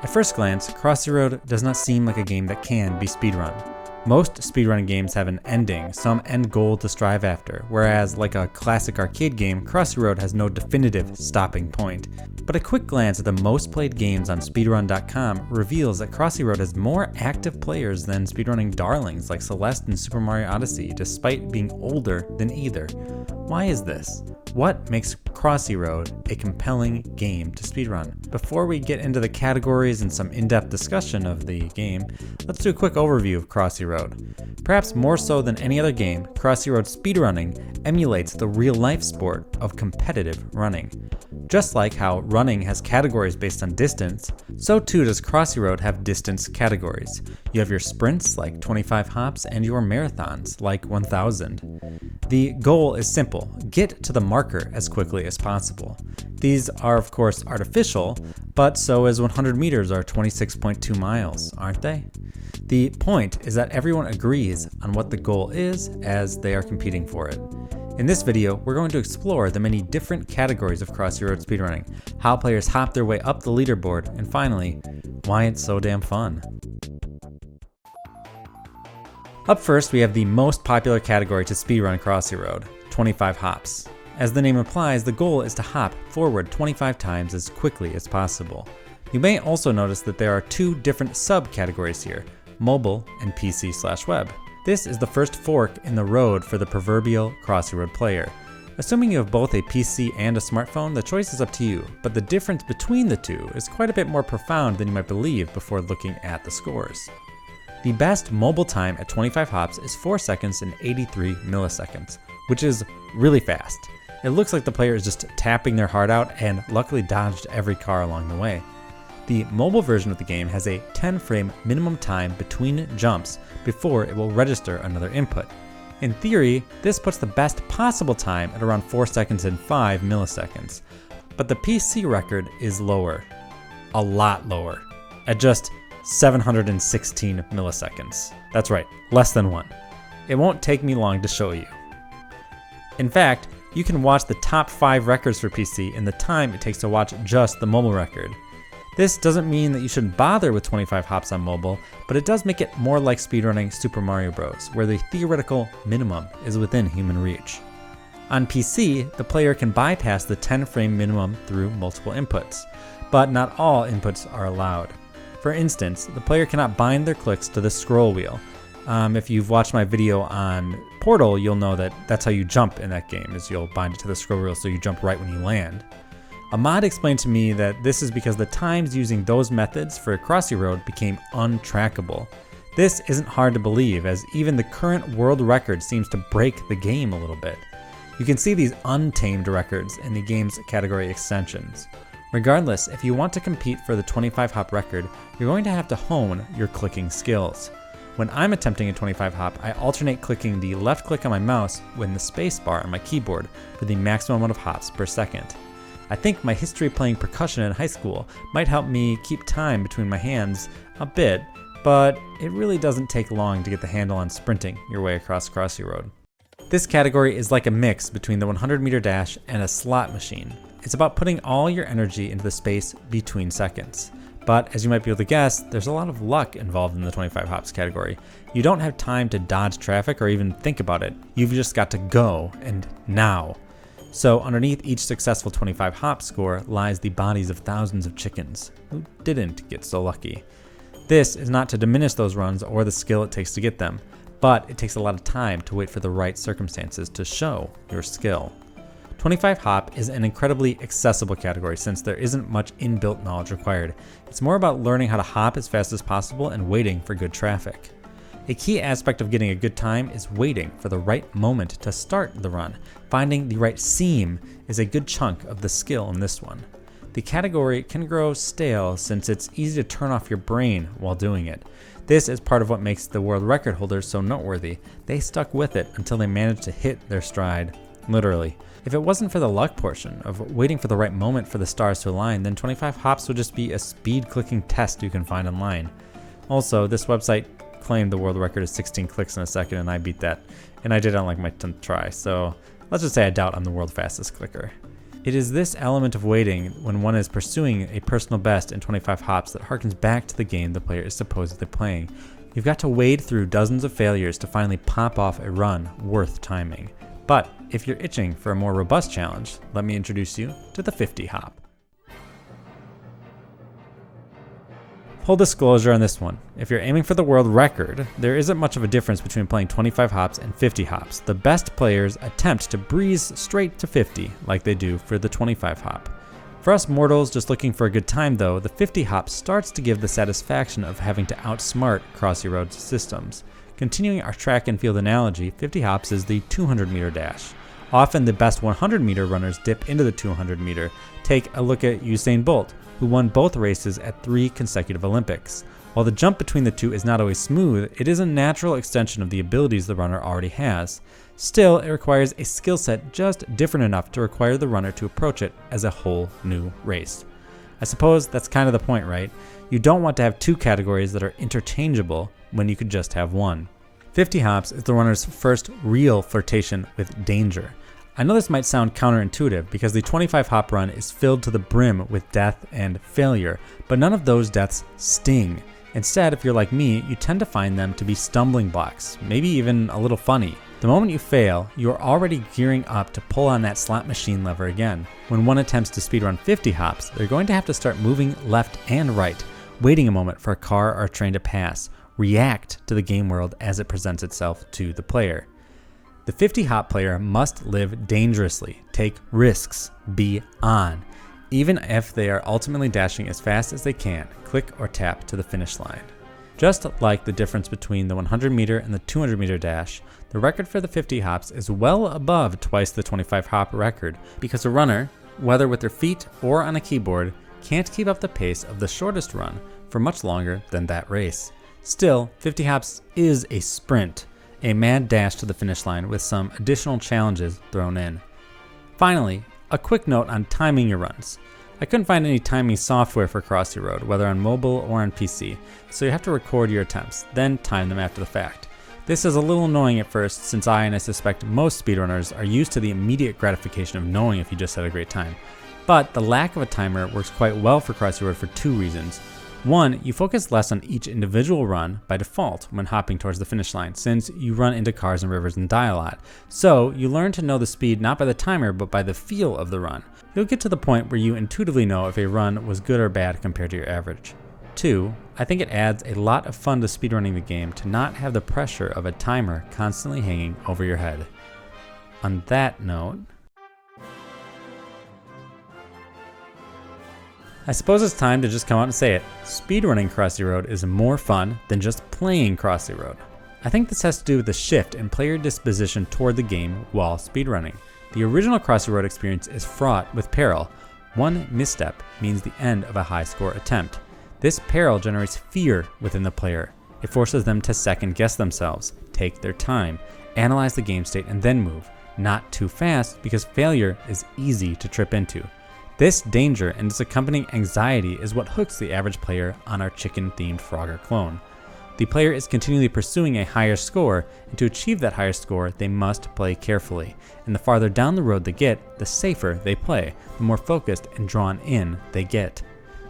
At first glance, Crossy Road does not seem like a game that can be speedrun. Most speedrunning games have an ending, some end goal to strive after, whereas like a classic arcade game, Crossy Road has no definitive stopping point. But a quick glance at the most played games on speedrun.com reveals that Crossy Road has more active players than speedrunning darlings like Celeste and Super Mario Odyssey, despite being older than either. Why is this? What makes Crossy Road a compelling game to speedrun? Before we get into the categories and some in-depth discussion of the game, let's do a quick overview of Crossy Road. Perhaps more so than any other game, Crossy Road speedrunning emulates the real-life sport of competitive running. Just like how running has categories based on distance, so too does Crossy Road have distance categories. You have your sprints, like 25 hops, and your marathons, like 1,000. The goal is simple: get to the marker as quickly as possible. These are of course artificial, but so is 100 meters or 26.2 miles, aren't they? The point is that everyone agrees on what the goal is as they are competing for it. In this video, we're going to explore the many different categories of Crossy Road speedrunning, how players hop their way up the leaderboard, and finally, why it's so damn fun. Up first, we have the most popular category to speedrun Crossy Road, 25 hops. As the name implies, the goal is to hop forward 25 times as quickly as possible. You may also notice that there are two different subcategories here, mobile and PC/web. This is the first fork in the road for the proverbial Crossy Road player. Assuming you have both a PC and a smartphone, the choice is up to you, but the difference between the two is quite a bit more profound than you might believe before looking at the scores. The best mobile time at 25 hops is 4 seconds and 83 milliseconds, which is really fast. It looks like the player is just tapping their heart out and luckily dodged every car along the way. The mobile version of the game has a 10-frame minimum time between jumps before it will register another input. In theory, this puts the best possible time at around 4 seconds and 5 milliseconds. But the PC record is lower. A lot lower. At just 716 milliseconds. That's right, less than 1. It won't take me long to show you. In fact, you can watch the top 5 records for PC in the time it takes to watch just the mobile record. This doesn't mean that you shouldn't bother with 25 hops on mobile, but it does make it more like speedrunning Super Mario Bros., where the theoretical minimum is within human reach. On PC, the player can bypass the 10-frame minimum through multiple inputs, but not all inputs are allowed. For instance, the player cannot bind their clicks to the scroll wheel. If you've watched my video on Portal, you'll know that that's how you jump in that game, is you'll bind it to the scroll wheel so you jump right when you land. A mod explained to me that this is because the times using those methods for Crossy Road became untrackable. This isn't hard to believe, as even the current world record seems to break the game a little bit. You can see these untamed records in the game's category extensions. Regardless, if you want to compete for the 25 hop record, you're going to have to hone your clicking skills. When I'm attempting a 25 hop, I alternate clicking the left click on my mouse with the space bar on my keyboard for the maximum amount of hops per second. I think my history playing percussion in high school might help me keep time between my hands a bit, but it really doesn't take long to get the handle on sprinting your way across Crossy Road. This category is like a mix between the 100-meter dash and a slot machine. It's about putting all your energy into the space between seconds. But as you might be able to guess, there's a lot of luck involved in the 25 hops category. You don't have time to dodge traffic or even think about it. You've just got to go, and now. So underneath each successful 25 hop score lies the bodies of thousands of chickens who didn't get so lucky. This is not to diminish those runs or the skill it takes to get them, but it takes a lot of time to wait for the right circumstances to show your skill. 25 hop is an incredibly accessible category since there isn't much inbuilt knowledge required. It's more about learning how to hop as fast as possible and waiting for good traffic. A key aspect of getting a good time is waiting for the right moment to start the run. Finding the right seam is a good chunk of the skill in this one. The category can grow stale since it's easy to turn off your brain while doing it. This is part of what makes the world record holders so noteworthy. They stuck with it until they managed to hit their stride, literally. If it wasn't for the luck portion of waiting for the right moment for the stars to align, then 25 hops would just be a speed clicking test you can find online. Also, this website claimed the world record is 16 clicks in a second, and I beat that. And I did it on like my 10th try, so let's just say I doubt I'm the world's fastest clicker. It is this element of waiting when one is pursuing a personal best in 25 hops that harkens back to the game the player is supposedly playing. You've got to wade through dozens of failures to finally pop off a run worth timing. But if you're itching for a more robust challenge, let me introduce you to the 50 hop. Full disclosure on this one, if you're aiming for the world record, there isn't much of a difference between playing 25 hops and 50 hops. The best players attempt to breeze straight to 50 like they do for the 25 hop. For us mortals just looking for a good time though, the 50 hop starts to give the satisfaction of having to outsmart Crossy Road's systems. Continuing our track and field analogy, 50 hops is the 200 meter dash. Often the best 100 meter runners dip into the 200 meter. Take a look at Usain Bolt, who won both races at 3 consecutive Olympics. While the jump between the two is not always smooth, it is a natural extension of the abilities the runner already has. Still, it requires a skill set just different enough to require the runner to approach it as a whole new race. I suppose that's kind of the point, right? You don't want to have two categories that are interchangeable when you could just have one. 50 hops is the runner's first real flirtation with danger. I know this might sound counterintuitive because the 25 hop run is filled to the brim with death and failure, but none of those deaths sting. Instead, if you're like me, you tend to find them to be stumbling blocks, maybe even a little funny. The moment you fail, you are already gearing up to pull on that slot machine lever again. When one attempts to speedrun 50 hops, they're going to have to start moving left and right, waiting a moment for a car or a train to pass, react to the game world as it presents itself to the player. The 50 hop player must live dangerously, take risks, be on, even if they are ultimately dashing as fast as they can, click or tap to the finish line. Just like the difference between the 100 meter and the 200 meter dash, the record for the 50 hops is well above twice the 25 hop record because a runner, whether with their feet or on a keyboard, can't keep up the pace of the shortest run for much longer than that race. Still, 50 hops is a sprint, a mad dash to the finish line with some additional challenges thrown in. Finally, a quick note on timing your runs. I couldn't find any timing software for Crossy Road, whether on mobile or on PC, so you have to record your attempts, then time them after the fact. This is a little annoying at first since I suspect most speedrunners are used to the immediate gratification of knowing if you just had a great time. But the lack of a timer works quite well for Crossy Road for two reasons. One, you focus less on each individual run by default when hopping towards the finish line, since you run into cars and rivers and die a lot. So you learn to know the speed not by the timer but by the feel of the run. You'll get to the point where you intuitively know if a run was good or bad compared to your average. Two, I think it adds a lot of fun to speedrunning the game to not have the pressure of a timer constantly hanging over your head. On that note, I suppose it's time to just come out and say it. Speedrunning Crossy Road is more fun than just playing Crossy Road. I think this has to do with the shift in player disposition toward the game while speedrunning. The original Crossy Road experience is fraught with peril. One misstep means the end of a high score attempt. This peril generates fear within the player. It forces them to second guess themselves, take their time, analyze the game state, and then move. Not too fast because failure is easy to trip into. This danger and its accompanying anxiety is what hooks the average player on our chicken-themed Frogger clone. The player is continually pursuing a higher score, and to achieve that higher score, they must play carefully. And the farther down the road they get, the safer they play, the more focused and drawn in they get.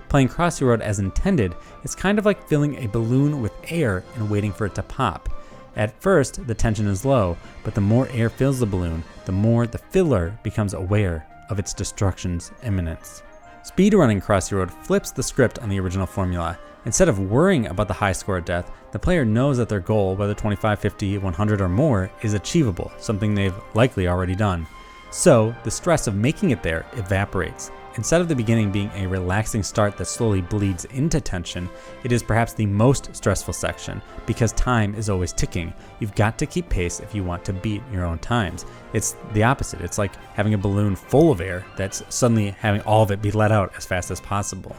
Playing Crossy Road as intended is kind of like filling a balloon with air and waiting for it to pop. At first, the tension is low, but the more air fills the balloon, the more the filler becomes aware of its destruction's imminence. Speedrunning Crossy Road flips the script on the original formula. Instead of worrying about the high score at death, the player knows that their goal, whether 25, 50, 100 or more, is achievable, something they've likely already done. So, the stress of making it there evaporates. Instead of the beginning being a relaxing start that slowly bleeds into tension, it is perhaps the most stressful section because time is always ticking. You've got to keep pace if you want to beat your own times. It's the opposite. It's like having a balloon full of air that's suddenly having all of it be let out as fast as possible.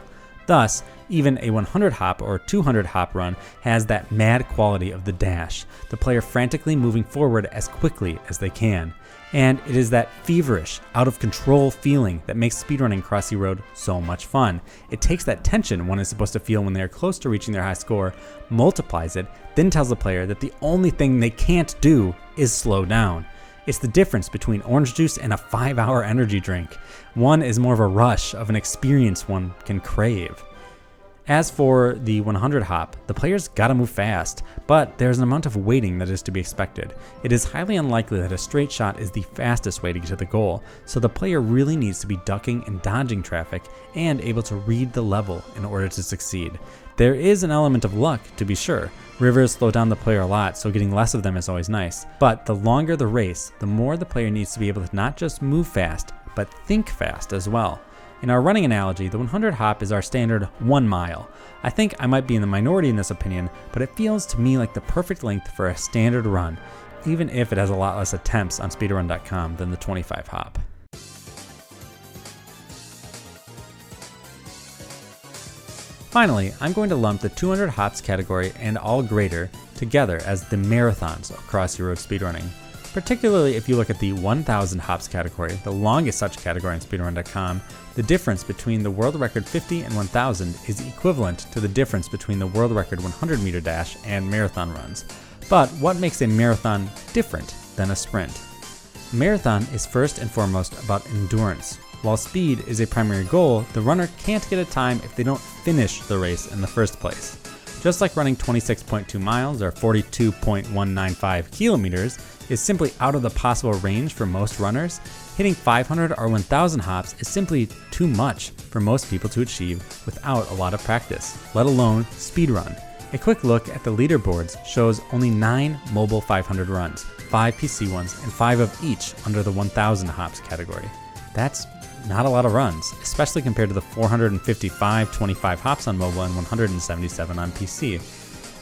Thus, even a 100 hop or 200 hop run has that mad quality of the dash, the player frantically moving forward as quickly as they can. And it is that feverish, out of control feeling that makes speedrunning Crossy Road so much fun. It takes that tension one is supposed to feel when they are close to reaching their high score, multiplies it, then tells the player that the only thing they can't do is slow down. It's the difference between orange juice and a 5-hour energy drink. One is more of a rush of an experience one can crave. As for the 100 hop, the players gotta move fast, but there's an amount of waiting that is to be expected. It is highly unlikely that a straight shot is the fastest way to get to the goal, so the player really needs to be ducking and dodging traffic and able to read the level in order to succeed. There is an element of luck, to be sure. Rivers slow down the player a lot, so getting less of them is always nice. But the longer the race, the more the player needs to be able to not just move fast, but think fast as well. In our running analogy, the 100 hop is our standard 1 mile. I think I might be in the minority in this opinion, but it feels to me like the perfect length for a standard run, even if it has a lot less attempts on speedrun.com than the 25 hop. Finally, I'm going to lump the 200 hops category and all greater together as the marathons of Crossy Road speedrunning. Particularly if you look at the 1000 hops category, the longest such category on speedrun.com, the difference between the world record 50 and 1000 is equivalent to the difference between the world record 100 meter dash and marathon runs. But what makes a marathon different than a sprint? A marathon is first and foremost about endurance. While speed is a primary goal, the runner can't get a time if they don't finish the race in the first place. Just like running 26.2 miles or 42.195 kilometers is simply out of the possible range for most runners, hitting 500 or 1000 hops is simply too much for most people to achieve without a lot of practice, let alone speedrun. A quick look at the leaderboards shows only 9 mobile 500 runs, 5 PC ones, and 5 of each under the 1000 hops category. That's not a lot of runs, especially compared to the 455 25 hops on mobile and 177 on PC.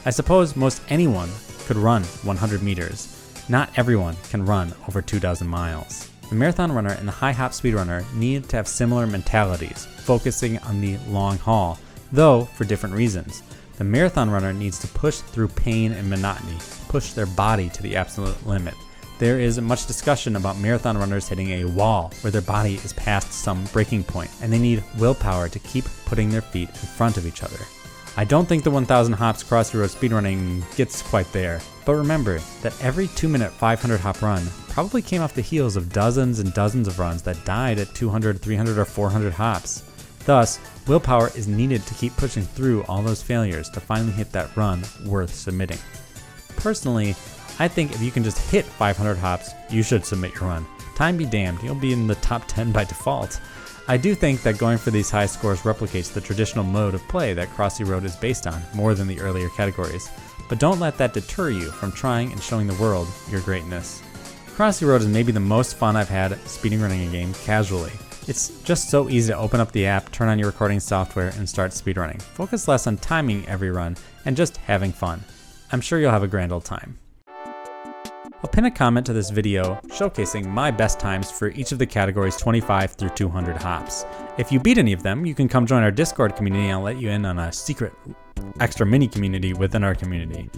I suppose most anyone could run 100 meters. Not everyone can run over 2,000 miles. The marathon runner and the high hop speedrunner need to have similar mentalities, focusing on the long haul, though for different reasons. The marathon runner needs to push through pain and monotony, push their body to the absolute limit. There is much discussion about marathon runners hitting a wall where their body is past some breaking point, and they need willpower to keep putting their feet in front of each other. I don't think the 1000 hops Crossy Road speedrunning gets quite there, but remember that every 2-minute 500 hop run probably came off the heels of dozens and dozens of runs that died at 200, 300, or 400 hops. Thus, willpower is needed to keep pushing through all those failures to finally hit that run worth submitting. Personally, I think if you can just hit 500 hops, you should submit your run. Time be damned, you'll be in the top 10 by default. I do think that going for these high scores replicates the traditional mode of play that Crossy Road is based on, more than the earlier categories. But don't let that deter you from trying and showing the world your greatness. Crossy Road is maybe the most fun I've had speedrunning a game casually. It's just so easy to open up the app, turn on your recording software, and start speedrunning. Focus less on timing every run and just having fun. I'm sure you'll have a grand old time. I'll pin a comment to this video showcasing my best times for each of the categories 25 through 200 hops. If you beat any of them, you can come join our Discord community and I'll let you in on a secret extra mini community within our community.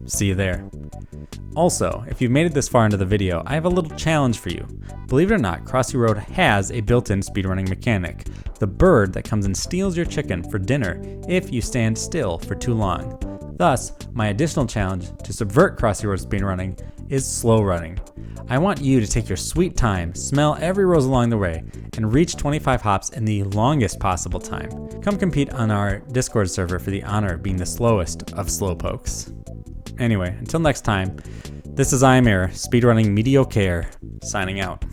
See you there. Also, if you've made it this far into the video, I have a little challenge for you. Believe it or not, Crossy Road has a built-in speedrunning mechanic, the bird that comes and steals your chicken for dinner if you stand still for too long. Thus, my additional challenge to subvert Crossy Road speedrunning is slow running. I want you to take your sweet time, smell every rose along the way, and reach 25 hops in the longest possible time. Come compete on our Discord server for the honor of being the slowest of slowpokes. Anyway, until next time, this is I Am Air, speedrunning mediocre, signing out.